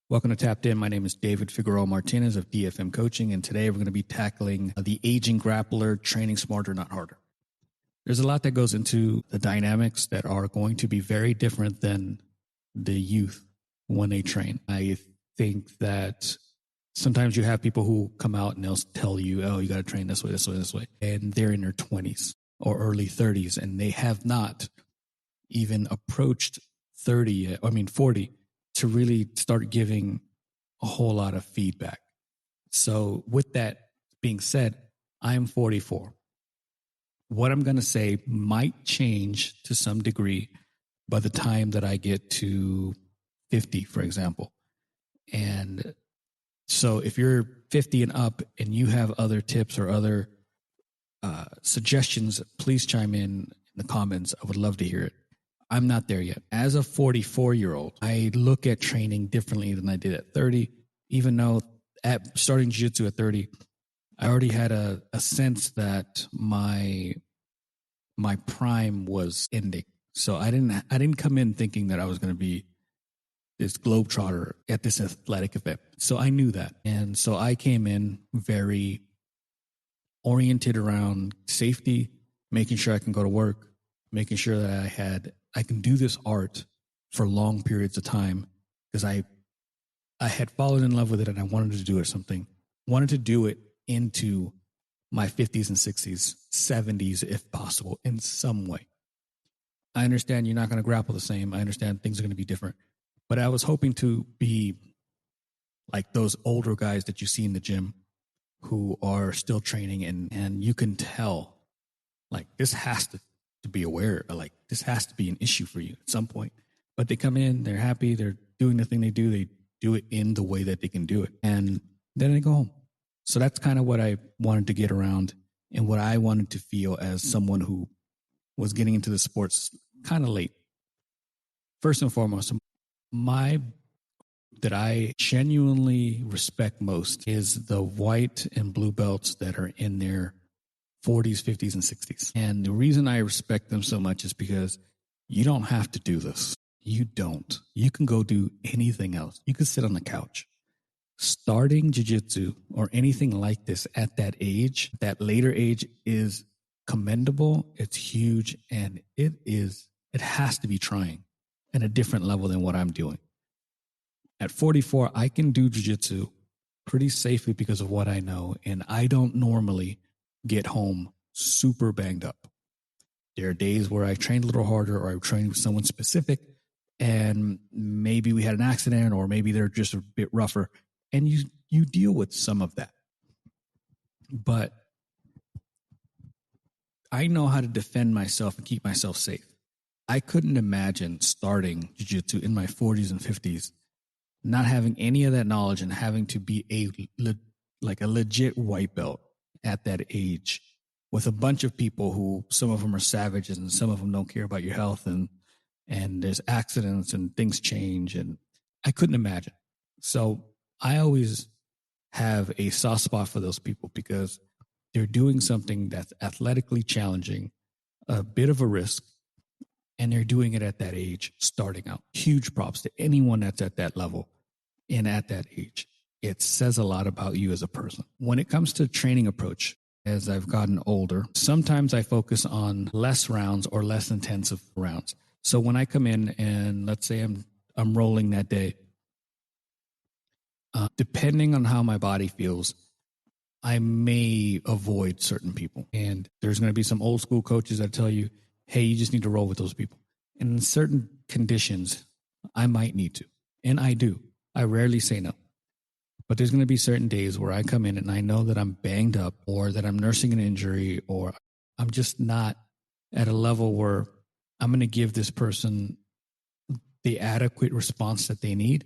Welcome to Tapped In. My name is David Figueroa-Martinez of DFM Coaching, and today we're going to be tackling the aging grappler, training smarter, not harder. There's a lot that goes into the dynamics that are going to be very different than the youth when they train. I think that sometimes you have people who come out and they'll tell you, oh, you got to train this way, this way, this way. And they're in their 20s or early 30s, and they have not even approached 40, to really start giving a whole lot of feedback. So with that being said, I am 44. What I'm going to say might change to some degree by the time that I get to 50, for example. And so if you're 50 and up and you have other tips or other suggestions, please chime in the comments. I would love to hear it. I'm not there yet. As a 44-year-old, I look at training differently than I did at 30, even though at starting jiu-jitsu at 30, I already had a sense that my prime was ending. So I didn't come in thinking that I was going to be this globetrotter at this athletic event. So I knew that. And so I came in very oriented around safety, making sure I can go to work, making sure that I can do this art for long periods of time, because I had fallen in love with it and I wanted to do it wanted to do it into my 50s and 60s, 70s, if possible, in some way. I understand you're not going to grapple the same. I understand things are going to be different, but I was hoping to be like those older guys that you see in the gym who are still training, and you can tell like this has to be aware, like this has to be an issue for you at some point. But they come in, they're happy, they're doing the thing they do it in the way that they can do it, and then they go home. So that's kind of what I wanted to get around and what I wanted to feel as someone who was getting into the sports kind of late. First and foremost, that I genuinely respect most is the white and blue belts that are in their 40s, 50s, and 60s. And the reason I respect them so much is because you don't have to do this. You don't. You can go do anything else. You can sit on the couch. Starting jiu-jitsu or anything like this at that age, that later age, is commendable. It's huge, and it has to be trying at a different level than what I'm doing. At 44, I can do jiu-jitsu pretty safely because of what I know, and I don't normally get home super banged up. There are days where I trained a little harder, or I trained with someone specific, and maybe we had an accident, or maybe they're just a bit rougher, and you deal with some of that. But I know how to defend myself and keep myself safe. I couldn't imagine starting jiu-jitsu in my 40s and 50s, not having any of that knowledge and having to be a legit white belt at that age with a bunch of people who, some of them are savages and some of them don't care about your health, and there's accidents and things change, and I couldn't imagine. So I always have a soft spot for those people because they're doing something that's athletically challenging, a bit of a risk, and they're doing it at that age, starting out. Huge props to anyone that's at that level and at that age. It says a lot about you as a person. When it comes to training approach, as I've gotten older, sometimes I focus on less rounds or less intensive rounds. So when I come in and let's say I'm rolling that day, depending on how my body feels, I may avoid certain people. And there's going to be some old school coaches that tell you, hey, you just need to roll with those people. And in certain conditions, I might need to. And I do. I rarely say no. But there's going to be certain days where I come in and I know that I'm banged up, or that I'm nursing an injury, or I'm just not at a level where I'm going to give this person the adequate response that they need,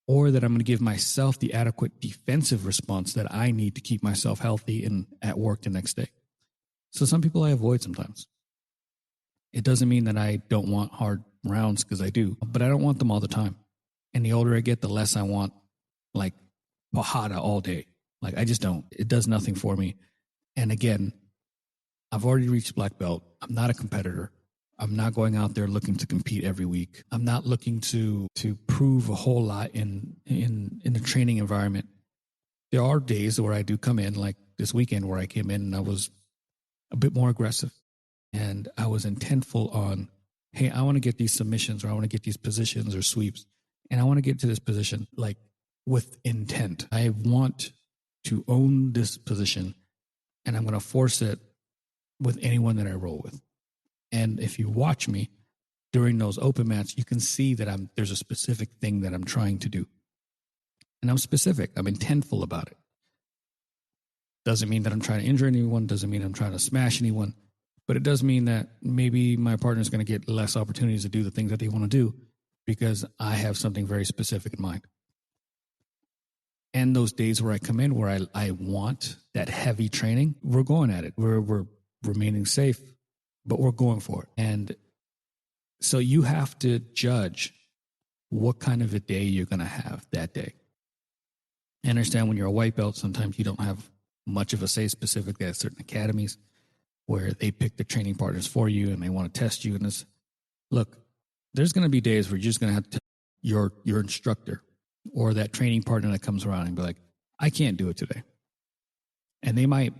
or that I'm going to give myself the adequate defensive response that I need to keep myself healthy and at work the next day. So some people I avoid sometimes. It doesn't mean that I don't want hard rounds, because I do, but I don't want them all the time. And the older I get, the less I want like pahada all day. Like I just don't. It does nothing for me. And again, I've already reached black belt. I'm not a competitor. I'm not going out there looking to compete every week. I'm not looking to prove a whole lot in the training environment. There are days where I do come in, like this weekend where I came in and I was a bit more aggressive. And I was intentful on, hey, I want to get these submissions, or I want to get these positions or sweeps. And I want to get to this position like with intent. I want to own this position, and I'm going to force it with anyone that I roll with. And if you watch me during those open mats, you can see that there's a specific thing that I'm trying to do. And I'm specific. I'm intentful about it. Doesn't mean that I'm trying to injure anyone. Doesn't mean I'm trying to smash anyone. But it does mean that maybe my partner is going to get less opportunities to do the things that they want to do because I have something very specific in mind. And those days where I come in where I want that heavy training, we're going at it. We're remaining safe, but we're going for it. And so you have to judge what kind of a day you're going to have that day. I understand when you're a white belt, sometimes you don't have much of a say specifically at certain academies where they pick the training partners for you and they want to test you. And this, look, there's going to be days where you're just going to have to your instructor or that training partner that comes around and be like, I can't do it today. And they might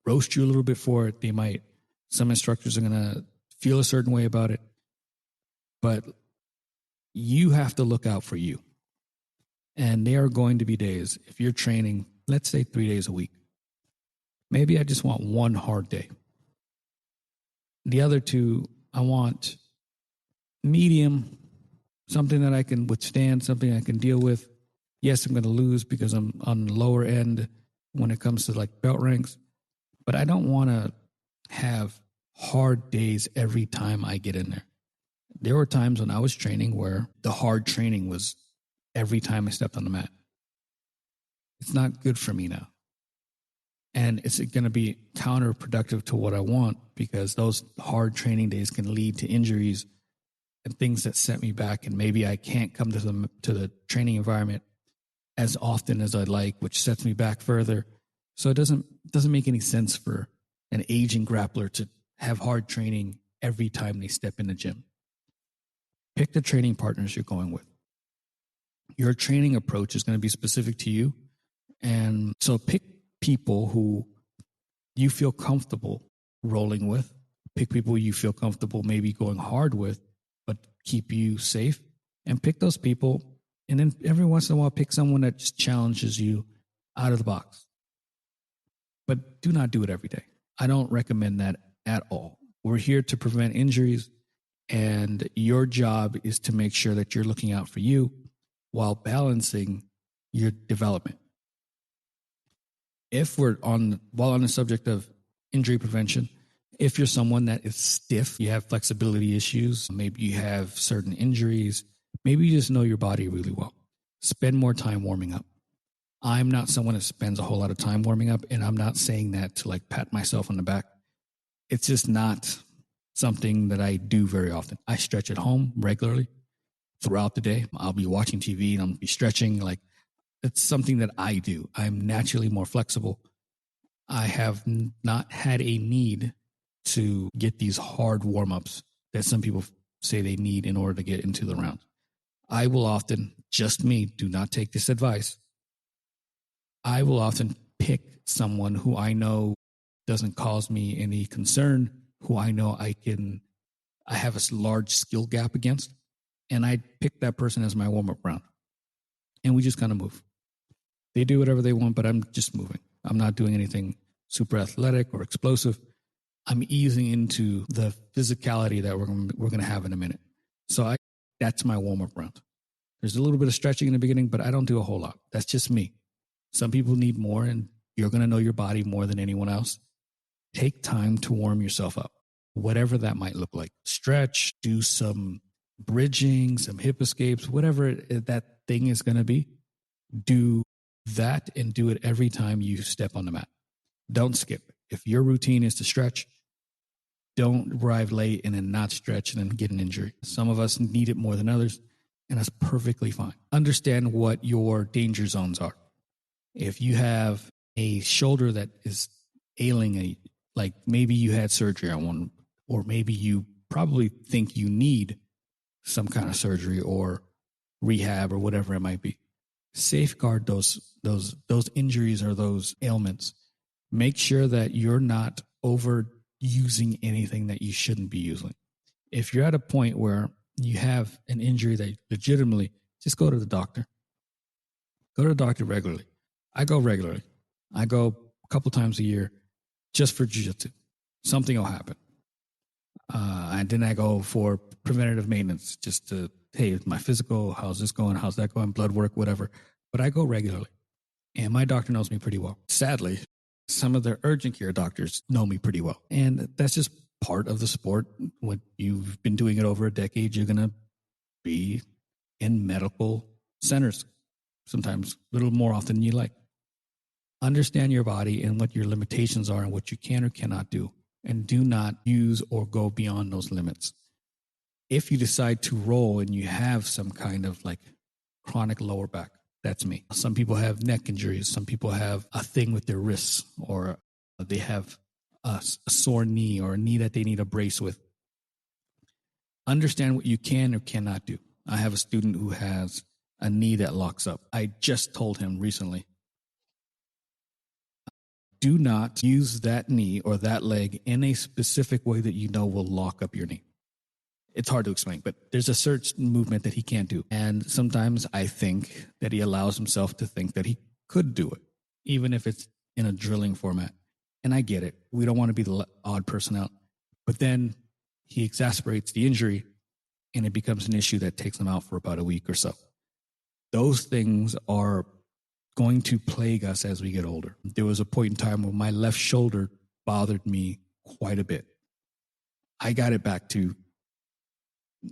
roast you a little bit for it. Some instructors are going to feel a certain way about it. But you have to look out for you. And there are going to be days, if you're training, let's say 3 days a week, maybe I just want one hard day. The other two, I want medium, something that I can withstand, something I can deal with. Yes, I'm going to lose because I'm on the lower end when it comes to like belt ranks, but I don't want to have hard days every time I get in there. There were times when I was training where the hard training was every time I stepped on the mat. It's not good for me now. And it's going to be counterproductive to what I want because those hard training days can lead to injuries and things that set me back. And maybe I can't come to the training environment as often as I'd like, which sets me back further. So it doesn't make any sense for an aging grappler to have hard training every time they step in the gym. Pick the training partners you're going with. Your training approach is going to be specific to you. And so pick people who you feel comfortable rolling with. Pick people you feel comfortable maybe going hard with, but keep you safe. And pick those people. And then every once in a while, pick someone that just challenges you out of the box. But do not do it every day. I don't recommend that at all. We're here to prevent injuries. And your job is to make sure that you're looking out for you while balancing your development. If we're while on the subject of injury prevention, if you're someone that is stiff, you have flexibility issues, maybe you have certain injuries, maybe you just know your body really well, spend more time warming up. I'm not someone that spends a whole lot of time warming up, and I'm not saying that to like pat myself on the back. It's just not something that I do very often. I stretch at home regularly throughout the day. I'll be watching TV and I'll be stretching. Like, it's something that I do. I'm naturally more flexible. I have not had a need to get these hard warm-ups that some people say they need in order to get into the round. I will often, just me, do not take this advice. I will often pick someone who I know doesn't cause me any concern, who I know I have a large skill gap against, and I pick that person as my warm-up round. And we just kind of move. They do whatever they want, but I'm just moving. I'm not doing anything super athletic or explosive. I'm easing into the physicality that we're going to have in a minute. So that's my warm-up round. There's a little bit of stretching in the beginning, but I don't do a whole lot. That's just me. Some people need more, and you're going to know your body more than anyone else. Take time to warm yourself up, whatever that might look like. Stretch, do some bridging, some hip escapes, whatever that thing is going to be. Do that and do it every time you step on the mat. Don't skip. If your routine is to stretch, don't arrive late and then not stretch and then get an injury. Some of us need it more than others, and that's perfectly fine. Understand what your danger zones are. If you have a shoulder that is ailing, like maybe you had surgery on one, or maybe you probably think you need some kind of surgery or rehab or whatever it might be. Safeguard those injuries or those ailments. Make sure that you're not overusing anything that you shouldn't be using. If you're at a point where you have an injury that legitimately, just go to the doctor. Go to the doctor regularly. I go regularly. I go a couple times a year just for jiu-jitsu. Something will happen. And then I go for preventative maintenance just to, hey, my physical, how's this going? How's that going? Blood work, whatever. But I go regularly. And my doctor knows me pretty well. Sadly, some of their urgent care doctors know me pretty well. And that's just part of the sport. When you've been doing it over a decade, you're going to be in medical centers, sometimes a little more often than you like. Understand your body and what your limitations are and what you can or cannot do. And do not use or go beyond those limits. If you decide to roll and you have some kind of like chronic lower back, that's me. Some people have neck injuries. Some people have a thing with their wrists, or they have a sore knee or a knee that they need a brace with. Understand what you can or cannot do. I have a student who has a knee that locks up. I just told him recently, do not use that knee or that leg in a specific way that you know will lock up your knee. It's hard to explain, but there's a certain movement that he can't do. And sometimes I think that he allows himself to think that he could do it, even if it's in a drilling format. And I get it. We don't want to be the odd person out. But then he exacerbates the injury, and it becomes an issue that takes him out for about a week or so. Those things are going to plague us as we get older. There was a point in time where my left shoulder bothered me quite a bit. I got it back to,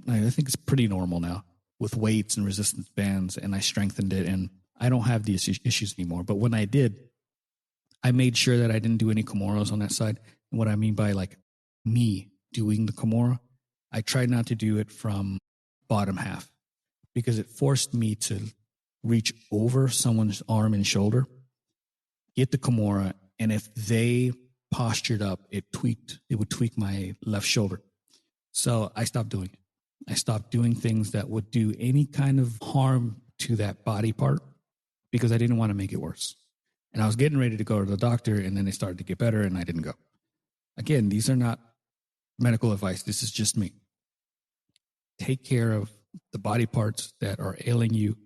I think it's pretty normal now with weights and resistance bands, and I strengthened it, and I don't have these issues anymore. But when I did, I made sure that I didn't do any Kimuras on that side. And what I mean by like me doing the Kimura, I tried not to do it from bottom half because it forced me to reach over someone's arm and shoulder, get the Kimura, and if they postured up, it would tweak my left shoulder. So I stopped doing it. I stopped doing things that would do any kind of harm to that body part because I didn't want to make it worse. And I was getting ready to go to the doctor, and then it started to get better, and I didn't go. Again, these are not medical advice. This is just me. Take care of the body parts that are ailing you.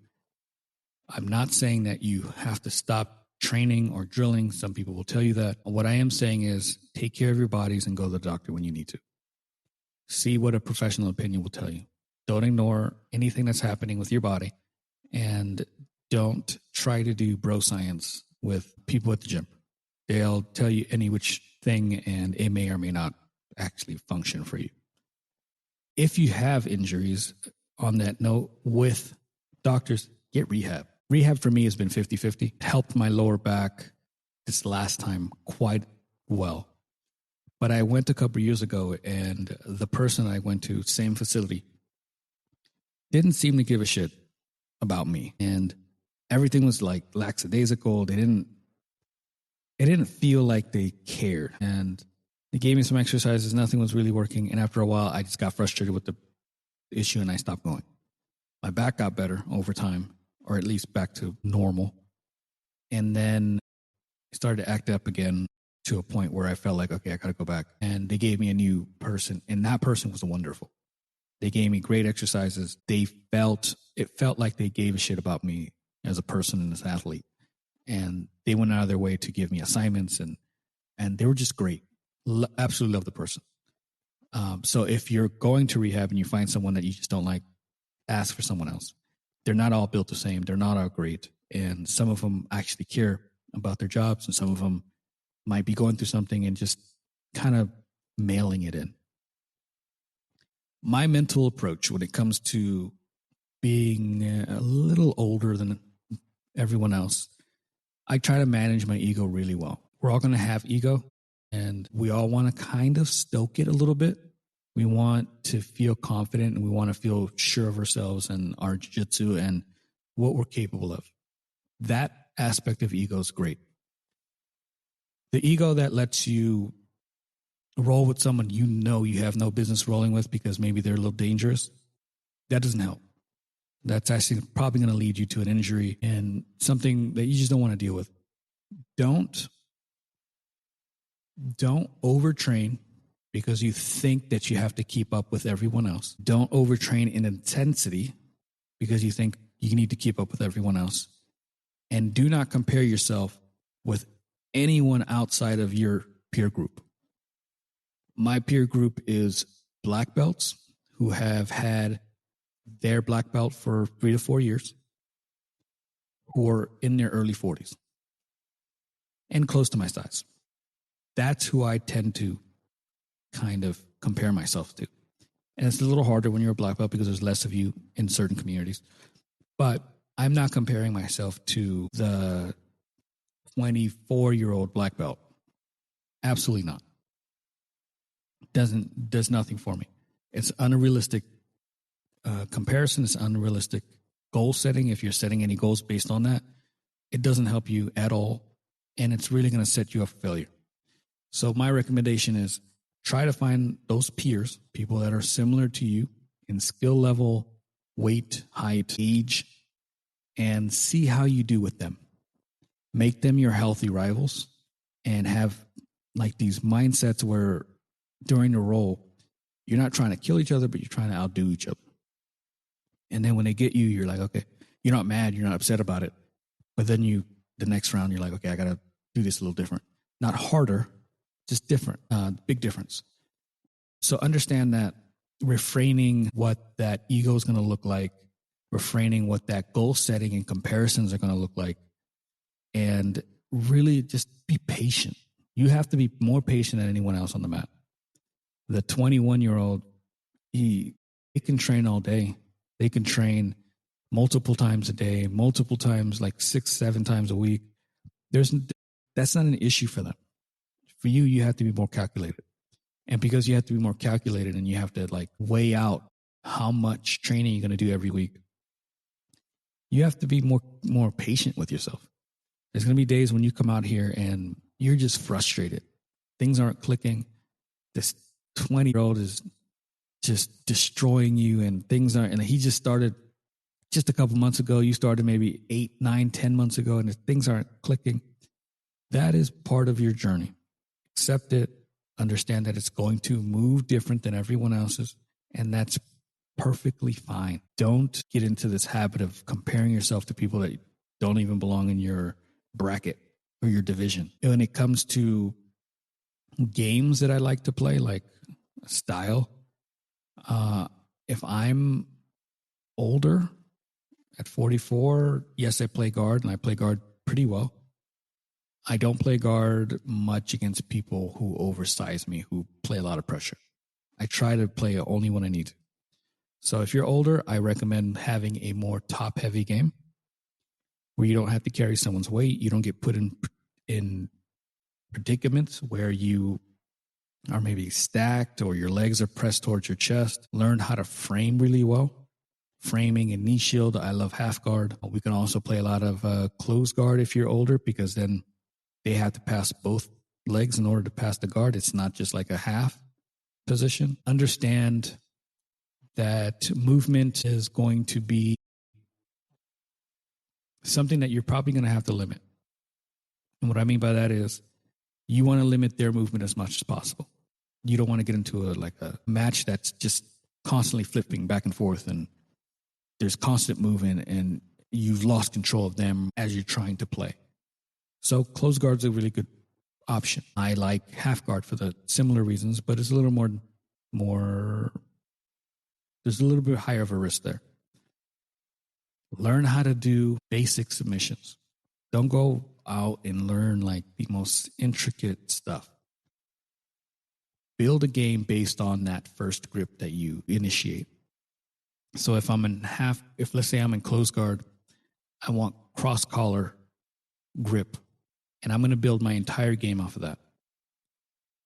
I'm not saying that you have to stop training or drilling. Some people will tell you that. What I am saying is take care of your bodies and go to the doctor when you need to. See what a professional opinion will tell you. Don't ignore anything that's happening with your body, and don't try to do bro science with people at the gym. They'll tell you any which thing, and it may or may not actually function for you. If you have injuries, on that note, with doctors, get rehab. Rehab for me has been 50-50. Helped my lower back this last time quite well. But I went a couple of years ago, and the person I went to, same facility, didn't seem to give a shit about me. And everything was like lackadaisical. It didn't feel like they cared. And they gave me some exercises. Nothing was really working. And after a while, I just got frustrated with the issue, and I stopped going. My back got better over time, or at least back to normal. And then it started to act up again to a point where I felt like, okay, I got to go back. And they gave me a new person, and that person was wonderful. They gave me great exercises. It felt like they gave a shit about me as a person and as an athlete. And they went out of their way to give me assignments, and they were just great. Absolutely love the person. So if you're going to rehab and you find someone that you just don't like, ask for someone else. They're not all built the same. They're not all great. And some of them actually care about their jobs, and some of them might be going through something and just kind of mailing it in. My mental approach when it comes to being a little older than everyone else, I try to manage my ego really well. We're all going to have ego, and we all want to kind of stoke it a little bit. We want to feel confident, and we want to feel sure of ourselves and our jiu-jitsu and what we're capable of. That aspect of ego is great. The ego that lets you roll with someone you know you have no business rolling with because maybe they're a little dangerous, that doesn't help. That's actually probably going to lead you to an injury and something that you just don't want to deal with. Don't overtrain because you think that you have to keep up with everyone else. Don't overtrain in intensity because you think you need to keep up with everyone else. And do not compare yourself with anyone outside of your peer group. My peer group is black belts who have had their black belt for 3 to 4 years, who are in their early 40s and close to my size. That's who I tend to kind of compare myself to. And it's a little harder when you're a black belt because there's less of you in certain communities. But I'm not comparing myself to the 24-year-old black belt. Absolutely not. Does nothing for me. It's unrealistic comparison. It's unrealistic goal setting. If you're setting any goals based on that, it doesn't help you at all. And it's really going to set you up for failure. So my recommendation is try to find those peers, people that are similar to you in skill level, weight, height, age, and see how you do with them. Make them your healthy rivals and have like these mindsets where during the roll, you're not trying to kill each other, but you're trying to outdo each other. And then when they get you, you're like, okay, you're not mad, you're not upset about it. But then the next round, you're like, okay, I got to do this a little different. Not harder, just different, big difference. So understand that refraining what that ego is going to look like, refraining what that goal setting and comparisons are going to look like, and really just be patient. You have to be more patient than anyone else on the mat. The 21-year-old, he can train all day. They can train multiple times a day, multiple times, like 6-7 times a week. That's not an issue for them. For you, you have to be more calculated. And because you have to be more calculated and you have to like weigh out how much training you're going to do every week, you have to be more patient with yourself. There's going to be days when you come out here and you're just frustrated. Things aren't clicking. This 20-year-old is just destroying you and things aren't, and he just started just a couple months ago. You started maybe 8, 9, 10 months ago and things aren't clicking. That is part of your journey. Accept it. Understand that it's going to move different than everyone else's, and that's perfectly fine. Don't get into this habit of comparing yourself to people that don't even belong in your bracket or your division. When it comes to games that I like to play, like style, if I'm older at 44, yes, I play guard, and I play guard pretty well. I don't play guard much against people who oversize me, who play a lot of pressure. I try to play only when I need to. So if you're older, I recommend having a more top-heavy game where you don't have to carry someone's weight. You don't get put in predicaments where you are maybe stacked or your legs are pressed towards your chest. Learn how to frame really well. Framing and knee shield. I love half guard. We can also play a lot of close guard if you're older, because then they have to pass both legs in order to pass the guard. It's not just like a half position. Understand that movement is going to be something that you're probably going to have to limit. And what I mean by that is you want to limit their movement as much as possible. You don't want to get into a match that's just constantly flipping back and forth and there's constant movement and you've lost control of them as you're trying to play. So close guard's a really good option. I like half guard for the similar reasons, but it's a little more, there's a little bit higher of a risk there. Learn how to do basic submissions. Don't go out and learn like the most intricate stuff. Build a game based on that first grip that you initiate. So if let's say I'm in close guard, I want cross collar grip, and I'm going to build my entire game off of that.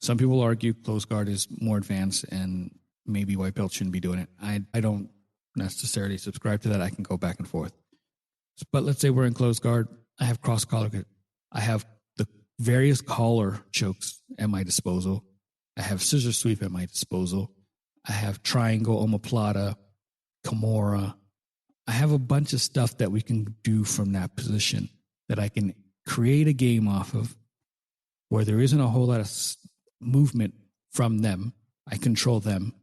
Some people argue close guard is more advanced and maybe white belt shouldn't be doing it. I don't necessarily subscribe to that. I can go back and forth. But let's say we're in close guard. I have cross collar grip. I have the various collar chokes at my disposal. I have scissor sweep at my disposal. I have triangle, omoplata, Kimura. I have a bunch of stuff that we can do from that position that I can create a game off of where there isn't a whole lot of movement from them. I control them.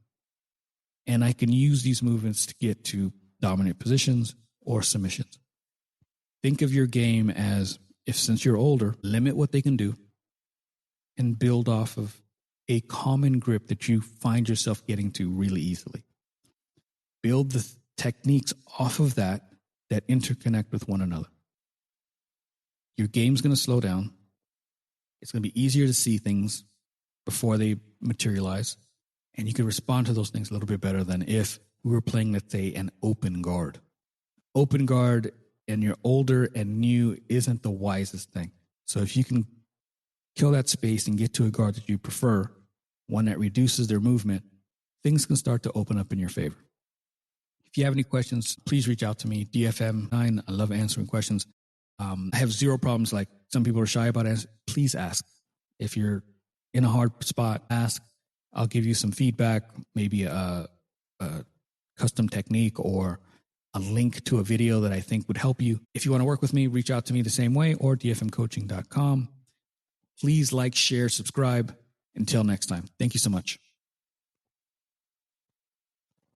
And I can use these movements to get to dominant positions or submissions. Think of your game as, if since you're older, limit what they can do and build off of a common grip that you find yourself getting to really easily. Build the techniques off of that interconnect with one another. Your game's going to slow down. It's going to be easier to see things before they materialize. And you can respond to those things a little bit better than if we were playing, let's say, an open guard. Open guard and you're older and new isn't the wisest thing. So if you can kill that space and get to a guard that you prefer, one that reduces their movement, things can start to open up in your favor. If you have any questions, please reach out to me, DFM9. I love answering questions. I have zero problems. Like some people are shy about it. Please ask. If you're in a hard spot, ask. I'll give you some feedback, maybe a custom technique or a link to a video that I think would help you. If you want to work with me, reach out to me the same way or dfmcoaching.com. Please like, share, subscribe. Until next time. Thank you so much.